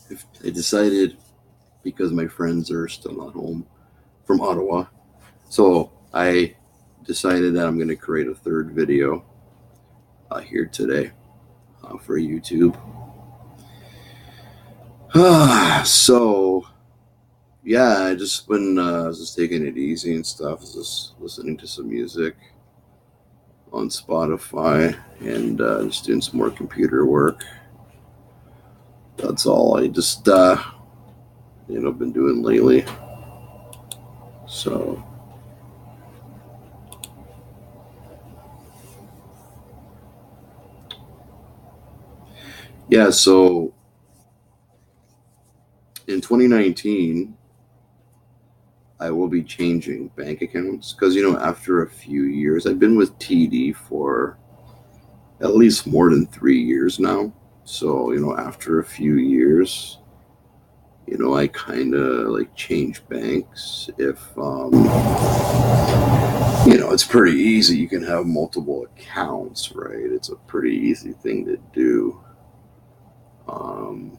if I decided, because my friends are still not home from Ottawa, so I decided that I'm going to create a third video here today for YouTube. So yeah, I just been just taking it easy and stuff. Just listening to some music on Spotify and just doing some more computer work. That's all I just been doing lately. So yeah, so in 2019, I will be changing bank accounts because after a few years, I've been with TD for at least more than 3 years now. So after a few years, I kind of like change banks if it's pretty easy. You can have multiple accounts, right? It's a pretty easy thing to do. Um,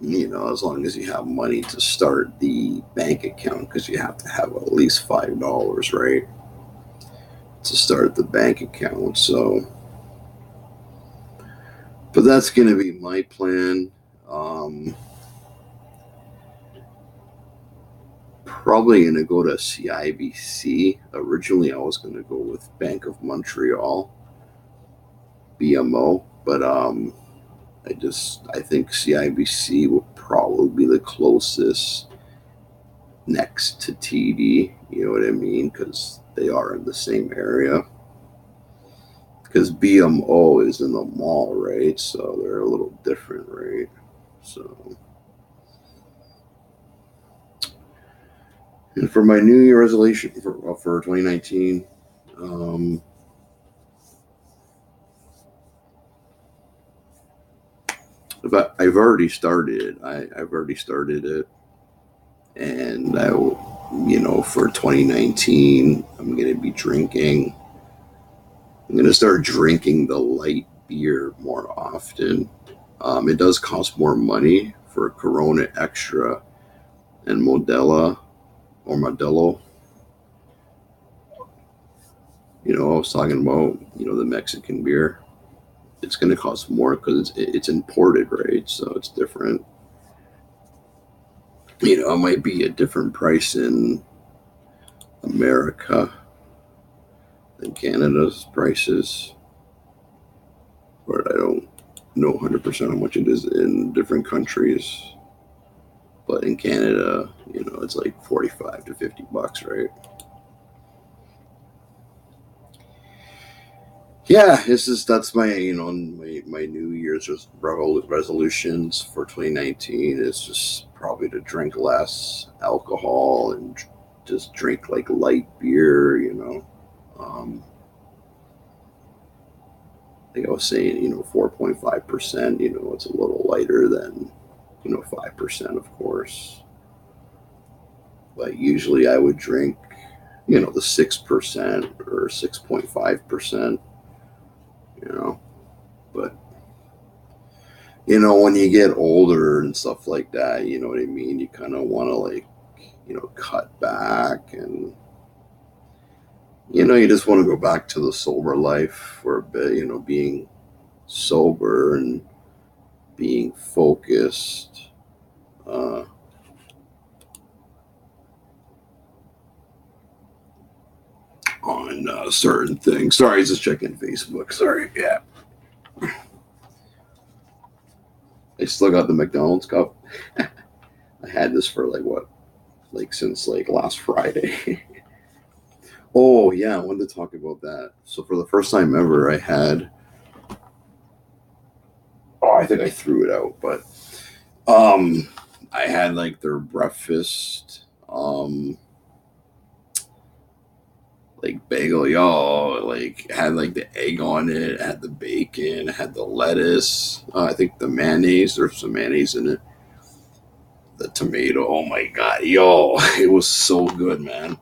as long as you have money to start the bank account, because you have to have at least $5, right, to start the bank account. So, but that's going to be my plan. Um, Probably going to go to CIBC. Originally, I was going to go with Bank of Montreal, BMO, but I think CIBC will probably be the closest next to TD. You know what I mean? Because they are in the same area. Because BMO is in the mall, right? So they're a little different, right? So, and for my New Year resolution for 2019, um, but I've already started it. I've already started it, and for 2019, I'm gonna be drinking. I'm gonna start drinking the light beer more often. It does cost more money for Corona Extra and Modelo. I was talking about the Mexican beer. It's going to cost more because it's imported, right? So it's different. It might be a different price in America than Canada's prices, but I don't know 100% how much it is in different countries. But in Canada, it's like 45 to $50, right? Yeah, that's my my New Year's resolutions for 2019 is just probably to drink less alcohol and just drink like light beer. Like I was saying, 4.5%. It's a little lighter than 5%, of course. But usually I would drink the 6% or 6.5%. You know, but when you get older and stuff like that, you know what I mean? You kind of want to like, cut back and, you just want to go back to the sober life for a bit, being sober and being focused. Uh, on certain things. Sorry, just checking Facebook. Sorry, yeah. I still got the McDonald's cup. I had this for like what? Like since like last Friday. Oh yeah, I wanted to talk about that. So for the first time ever, I had. Oh, I think I threw it out, but um, I had like their breakfast, like bagel, y'all. Like had like the egg on it, had the bacon, had the lettuce. I think the mayonnaise. There's some mayonnaise in it. The tomato. Oh my god, yo, it was so good, man.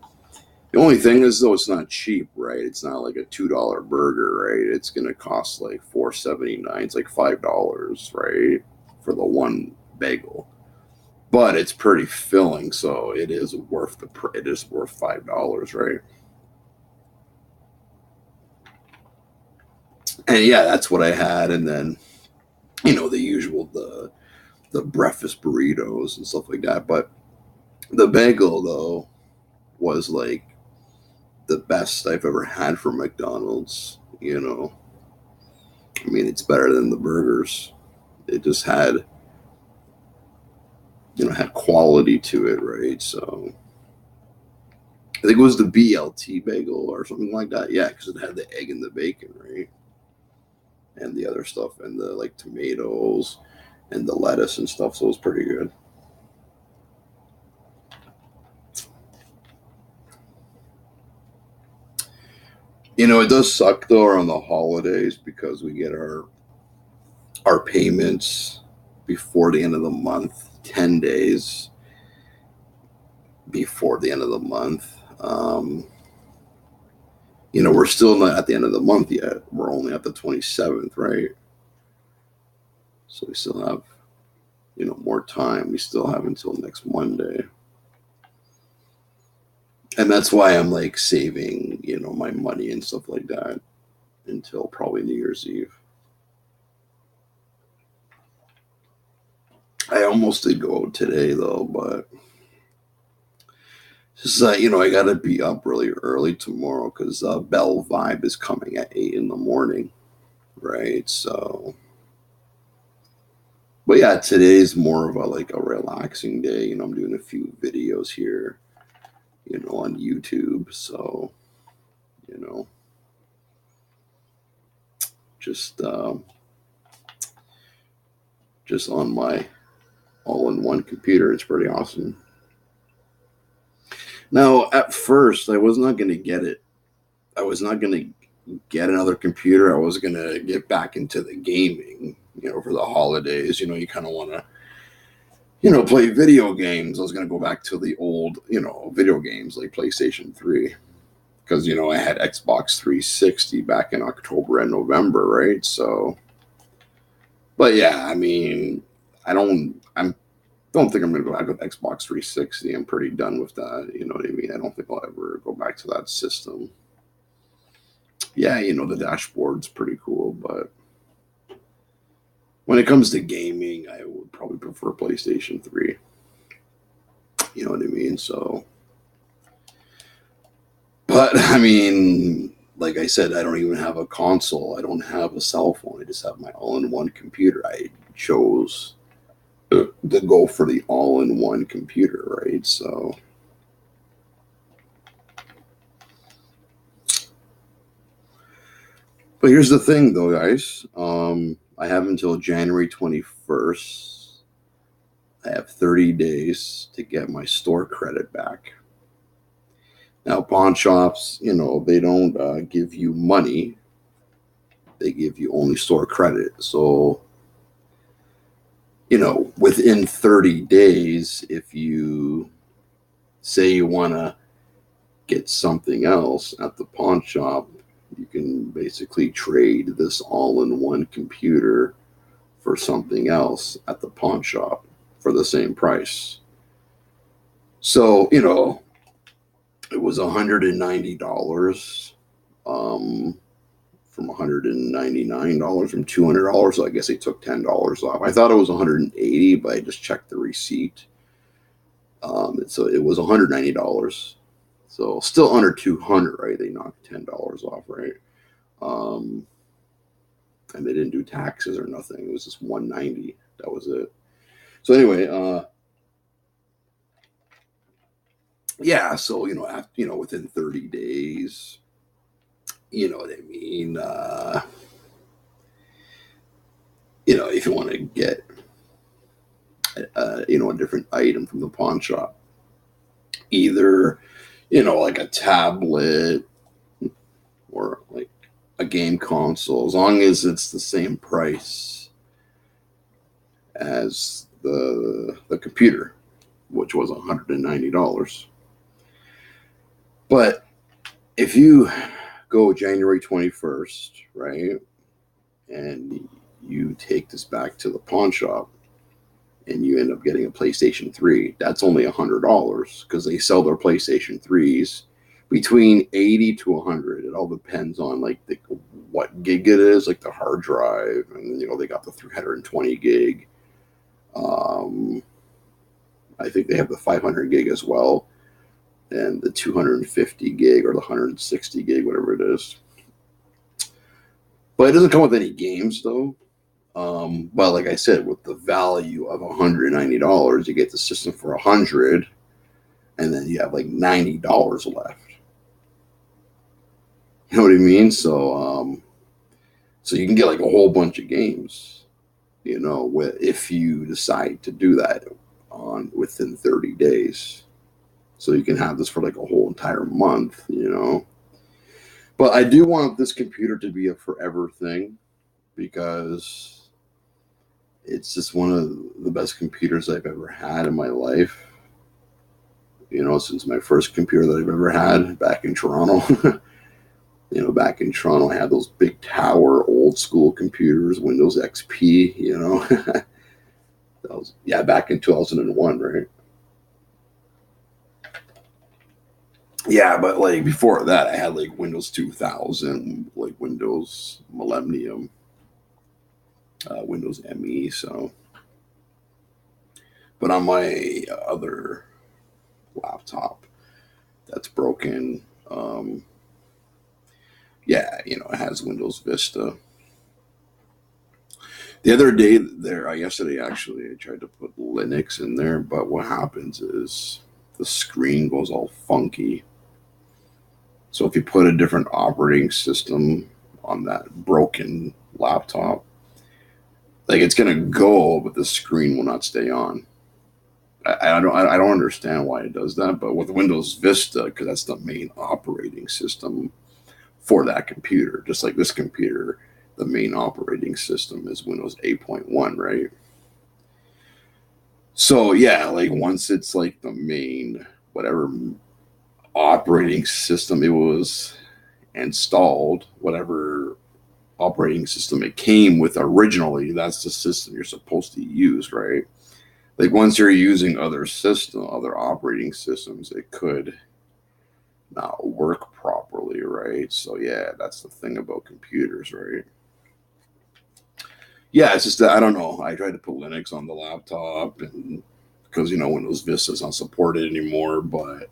The only thing is though, it's not cheap, right? It's not like a $2 burger, right? It's gonna cost like $4.79. It's like $5, right? for the one bagel. But it's pretty filling, so it is worth it is worth $5, right? And yeah, that's what I had. And then, the usual, the breakfast burritos and stuff like that. But the bagel though was like the best I've ever had from McDonald's. I mean, it's better than the burgers. It just had quality to it, right? So I think it was the BLT bagel or something like that. Yeah, because it had the egg and the bacon, right? And the other stuff, and the like tomatoes and the lettuce and stuff. So it was pretty good. It does suck though around the holidays because we get our payments before the end of the month, 10 days before the end of the month. We're still not at the end of the month yet. We're only at the 27th, right? So we still have, more time. We still have until next Monday. And that's why I'm like saving, my money and stuff like that until probably New Year's Eve. I almost did go out today though, but just I gotta be up really early tomorrow because Bell Vibe is coming at 8 in the morning, right? So, but yeah, today's more of a relaxing day. I'm doing a few videos here, on YouTube. So, you know, just just on my all-in-one computer. It's pretty awesome. Now, at first, I was not going to get it. I was not going to get another computer. I was going to get back into the gaming, for the holidays. You kind of want to, play video games. I was going to go back to the old, video games like PlayStation 3. Because, I had Xbox 360 back in October and November, right? So, but yeah, I mean, I don't think I'm going to go back with Xbox 360. I'm pretty done with that. You know what I mean? I don't think I'll ever go back to that system. Yeah, the dashboard's pretty cool, but when it comes to gaming, I would probably prefer PlayStation 3. You know what I mean? So, but I mean, like I said, I don't even have a console. I don't have a cell phone. I just have my all-in-one computer. I chose to go for the all-in-one computer, right? So, but here's the thing, though, guys. I have until January 21st. I have 30 days to get my store credit back. Now, pawn shops, they don't give you money. They give you only store credit. So, within 30 days, if you say you want to get something else at the pawn shop, you can basically trade this all-in-one computer for something else at the pawn shop for the same price. So, it was $190 from $199 from $200. So I guess they took $10 off. I thought it was $180, but I just checked the receipt. So it was $190. So still under $200, right? They knocked $10 off, right? And they didn't do taxes or nothing. It was just $190. That was it. So anyway, yeah. So after, within 30 days, you know what I mean. If you want to get, a different item from the pawn shop, either, like a tablet or like a game console, as long as it's the same price as the computer, which was $190. But if you go January 21st, right, and you take this back to the pawn shop, and you end up getting a PlayStation 3, that's only $100 because they sell their PlayStation 3s between 80 to 100. It all depends on like what gig it is, like the hard drive, and they got the 320 gig. Um, I think they have the 500 gig as well, and the 250 gig or the 160 gig, whatever it is. But it doesn't come with any games though. But like I said, with the value of $190, you get the system for $100, and then you have like $90 left. You know what I mean? So you can get like a whole bunch of games. If you decide to do that on within 30 days, so you can have this for like a whole entire month. But I do want this computer to be a forever thing because it's just one of the best computers I've ever had in my life. Since my first computer that I've ever had back in Toronto. Back in Toronto, I had those big tower, old school computers, Windows XP. That was back in 2001, right? Yeah, but like before that, I had like Windows 2000, like Windows Millennium, Windows ME. So, but on my other laptop that's broken, it has Windows Vista. The other day yesterday actually, I tried to put Linux in there, but what happens is the screen goes all funky. So if you put a different operating system on that broken laptop, like it's gonna go, but the screen will not stay on. I don't understand why it does that, but with Windows Vista, because that's the main operating system for that computer, just like this computer, the main operating system is Windows 8.1, right? So yeah, like once it's like the main whatever operating system it was installed, whatever operating system it came with originally, that's the system you're supposed to use, right? Like once you're using other operating systems, it could not work properly, right? So yeah, that's the thing about computers, right? Yeah, it's just that I don't know. I tried to put Linux on the laptop, and because Windows Vista is not supported anymore, but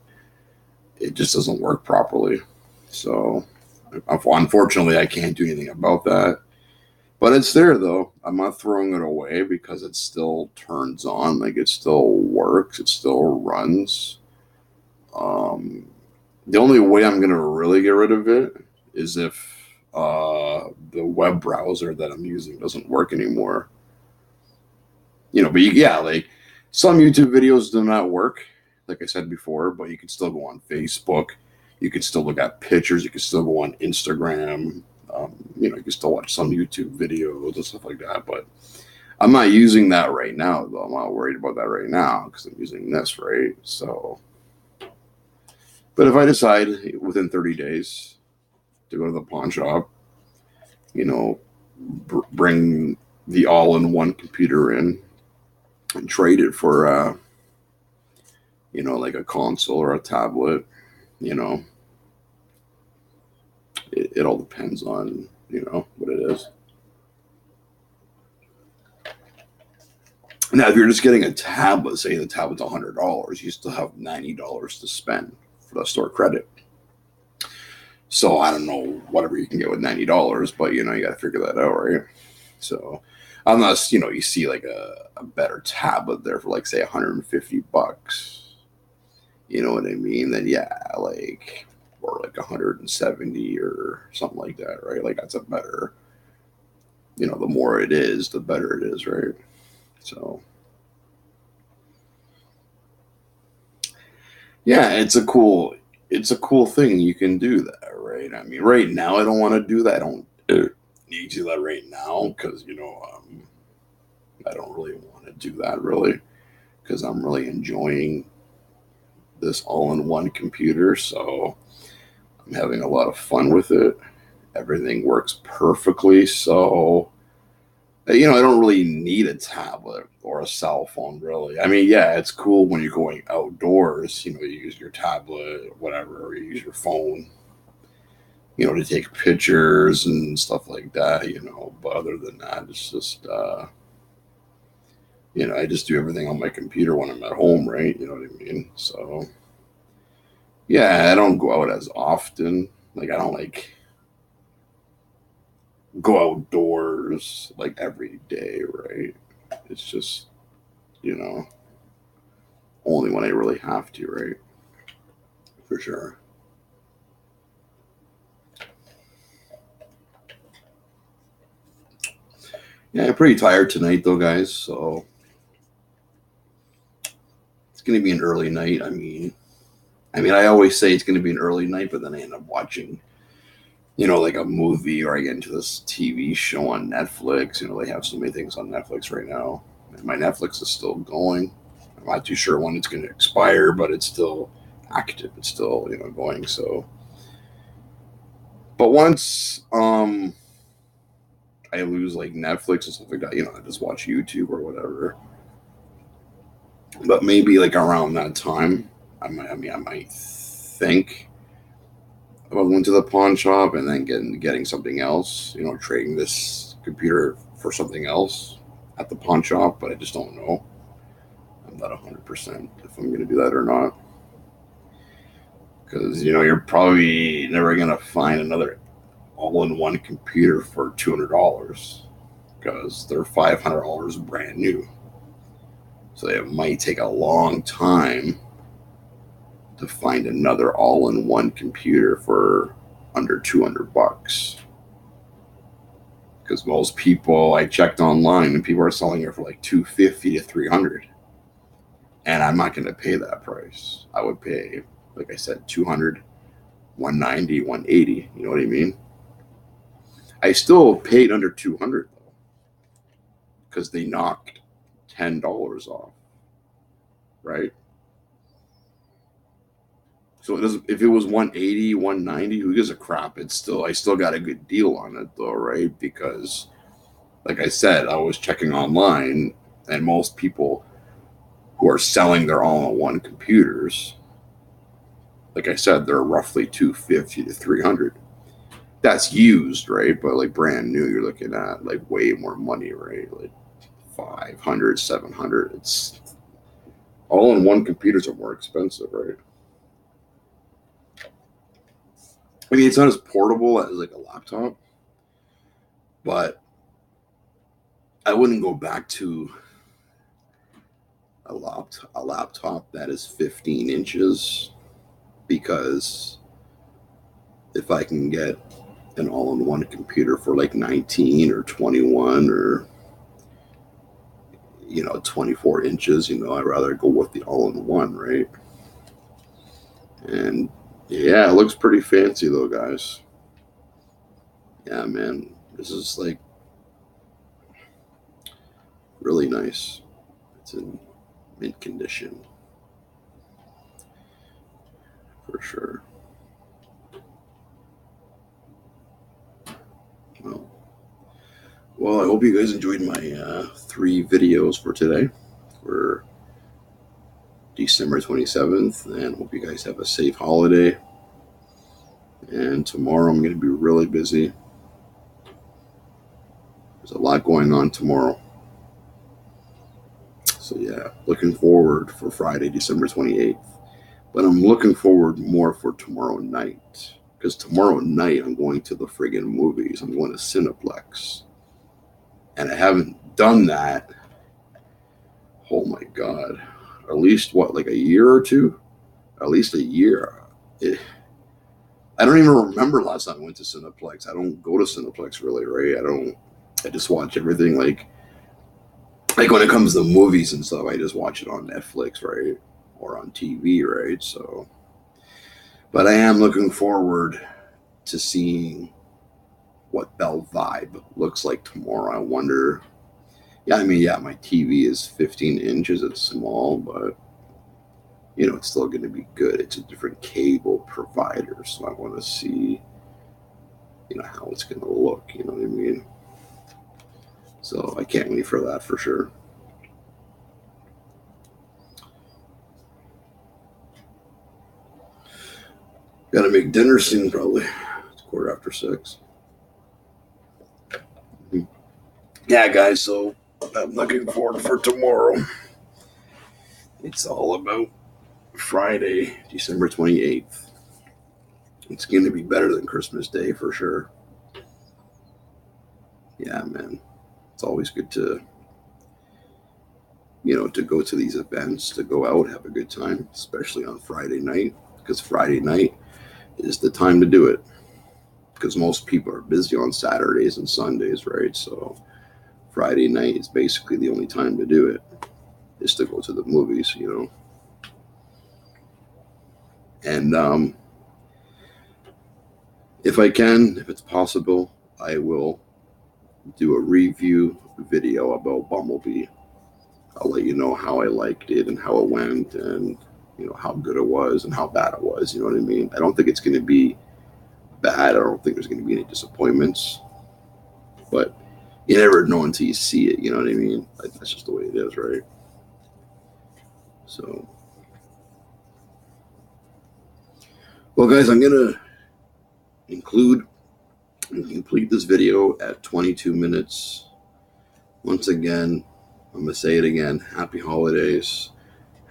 it just doesn't work properly. So unfortunately, I can't do anything about that. But it's there though. I'm not throwing it away because it still turns on, like it still works, it still runs. Um, the only way I'm gonna really get rid of it is if the web browser that I'm using doesn't work anymore. But like some YouTube videos do not work, like I said before, but you can still go on Facebook. You can still look at pictures. You can still go on Instagram. You can still watch some YouTube videos and stuff like that. But I'm not using that right now, though. I'm not worried about that right now because I'm using this, right? So, but if I decide within 30 days to go to the pawn shop, bring the all-in-one computer in and trade it for, like a console or a tablet, it all depends on, what it is. Now, if you're just getting a tablet, say the tablet's $100, you still have $90 to spend for the store credit. So I don't know whatever you can get with $90, but you got to figure that out, right? So unless you see like a better tablet there for like say $150, you know what I mean? Then yeah, like or like 170 or something like that, right? Like that's a better, the more it is, the better it is, right? So yeah, it's a cool thing you can do that, right? I mean, right now I don't want to do that. I don't need to do that right now because I don't really want to do that really because I'm really enjoying this all-in-one computer, so I'm having a lot of fun with it. Everything works perfectly, so I don't really need a tablet or a cell phone, really. I mean, yeah, it's cool when you're going outdoors. You use your tablet, whatever, or you use your phone, to take pictures and stuff like that. But other than that, it's just, I just do everything on my computer when I'm at home, right? You know what I mean? So, yeah, I don't go out as often. Like, I don't like go outdoors like every day, right? It's just, you know, only when I really have to, right? For sure. Yeah, I'm pretty tired tonight though, guys. So it's gonna be an early night. I mean, I always say it's gonna be an early night, but then I end up watching, like a movie, or I get into this TV show on Netflix. They have so many things on Netflix right now. And my Netflix is still going. I'm not too sure when it's going to expire, but it's still active. It's still, going. So, but once I lose like Netflix and stuff like that, I just watch YouTube or whatever. But maybe like around that time, I might think about going to the pawn shop and then getting something else. Trading this computer for something else at the pawn shop. But I just don't know. I'm not 100% if I'm going to do that or not. Because you're probably never going to find another all-in-one computer for $200 because they're $500 brand new. So it might take a long time to find another all-in-one computer for under $200. Because most people, I checked online, and people are selling it for like $250 to $300, and I'm not going to pay that price. I would pay, like I said, $200, $190, $180. You know what I mean? I still paid under $200 though, because they knocked $10 off, right? So it doesn't. If it was 180, 190, who gives a crap? I still got a good deal on it though, right? Because, like I said, I was checking online, and most people who are selling their all-in-one computers, like I said, they're roughly 250 to 300. That's used, right? But like brand new, you're looking at like way more money, right? Like 500, 700. It's all-in-one computers are more expensive, right? I mean, it's not as portable as like a laptop, but I wouldn't go back to a laptop that is 15 inches, because if I can get an all-in-one computer for like 19 or 21 or 24 inches, I'd rather go with the all-in-one, right? And yeah, it looks pretty fancy though, guys. Yeah, man, this is like really nice. It's in mint condition for sure. Well, I hope you guys enjoyed my 3 videos for today, for December 27th, and hope you guys have a safe holiday. And tomorrow I'm going to be really busy. There's a lot going on tomorrow. So yeah, looking forward for Friday, December 28th. But I'm looking forward more for tomorrow night. Because tomorrow night I'm going to the friggin' movies. I'm going to Cineplex. And I haven't done that, oh my God, at least what, like a year or two? At least a year. I don't even remember last time I went to Cineplex. I don't go to Cineplex really, right? I just watch everything like when it comes to movies and stuff, I just watch it on Netflix, right? Or on TV, right? So, but I am looking forward to seeing what Bell Vibe looks like tomorrow. I wonder. Yeah, I mean, yeah, my TV is 15 inches. It's small, but it's still going to be good. It's a different cable provider, so I want to see, how it's going to look. You know what I mean? So I can't wait for that for sure. Gotta make dinner soon, probably. It's 6:15. Yeah, guys, so I'm looking forward for tomorrow. It's all about Friday, December 28th. It's going to be better than Christmas Day for sure. Yeah, man. It's always good to, to go to these events, to go out, have a good time, especially on Friday night, because Friday night is the time to do it. Because most people are busy on Saturdays and Sundays, right? So Friday night is basically the only time to do it, is to go to the movies, And if I can, if it's possible, I will do a review video about Bumblebee. I'll let you know how I liked it and how it went, and how good it was and how bad it was. You know what I mean? I don't think it's going to be bad. I don't think there's going to be any disappointments, but you never know until you see it. You know what I mean? That's just the way it is, right? So, well, guys, I'm gonna include and complete this video at 22 minutes. Once again, I'm gonna say it again: Happy Holidays,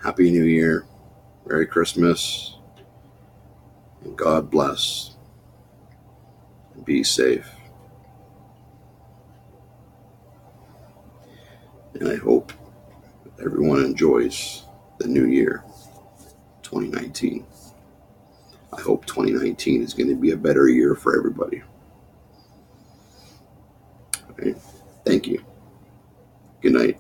Happy New Year, Merry Christmas, and God bless. And be safe. And I hope everyone enjoys the new year, 2019. I hope 2019 is going to be a better year for everybody. Okay. Thank you. Good night.